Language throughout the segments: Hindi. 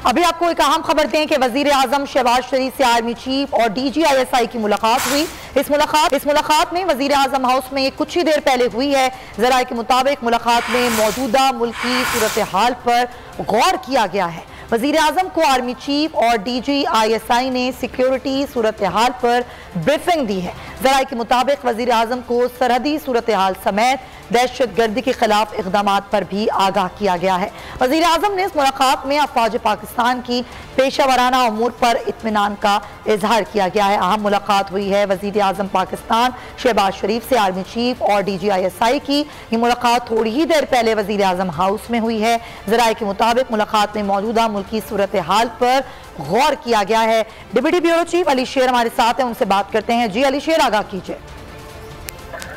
अभी आपको एक अहम खबर दें कि वजीर आजम शहबाज शरीफ से आर्मी चीफ और DGISI की मुलाकात हुई। इस मुलाकात में वजीर आजम हाउस में कुछ ही देर पहले हुई है। ज़राए के मुताबिक मुलाकात में मौजूदा मुल्की सूरत हाल पर गौर किया गया है। वजीर आजम को आर्मी चीफ और DGISI ने सिक्योरिटी सूरत हाल पर ब्रीफिंग दी है। ज़राए के मुताबिक वजीर आजम को सरहदी सूरत हाल समेत दहशत गर्दी के खिलाफ इक़दाम पर भी आगाह किया गया है। वज़ीर आज़म ने इस मुलाकात में अफ़वाज पाकिस्तान की पेशा वराना अमूर पर इत्मीनान का इजहार किया गया है। अहम मुलाकात हुई है वज़ीर आज़म पाकिस्तान शहबाज शरीफ से आर्मी चीफ और DGISI की। ये मुलाकात थोड़ी ही देर पहले वज़ीर आज़म हाउस में हुई है। ज़राए के मुताबिक मुलाकात में मौजूदा मुल्की सूरत हाल पर गौर किया गया है। डिप्टी ब्यूरो चीफ अली शेर हमारे साथ हैं, उनसे बात करते हैं। जी अली शेर, आगाह कीजिए।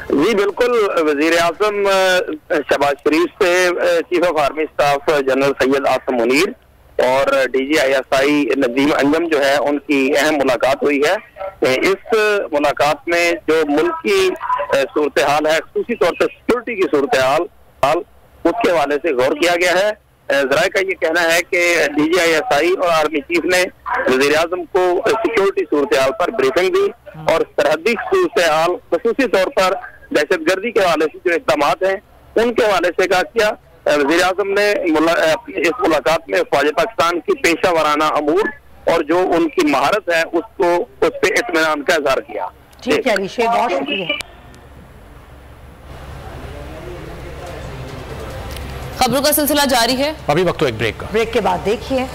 जी बिल्कुल, वजीर आजम शहबाज शरीफ से chief of army staff general Syed Asim Munir और DGISI नजीम अंजम जो है उनकी अहम मुलाकात हुई है। इस मुलाकात में जो मुल्क की सूरत हाल है, खुसूसी तौर पर सिक्योरिटी की सूरत हाल उसके हवाले से गौर किया गया है। ज़राए का ये कहना है कि DGISI और आर्मी चीफ ने वज़ीर आज़म को सिक्योरिटी सूरत हाल पर ब्रीफिंग दी और सरहदी सूरत हाल खुसूसी तौर पर दहशत गर्दी के हवाले से जो इक़दाम हैं उनके हवाले से कहा किया। वज़ीर आज़म ने इस मुलाकात में फ़ौज पाकिस्तान की पेशा वराना अमूर और जो उनकी महारत है उस पर इत्मीनान का इज़हार किया। ठीक है अली शेर, बहुत शुक्रिया। खबरों का सिलसिला जारी है, अभी वक्त तो एक ब्रेक का। ब्रेक के बाद देखिए।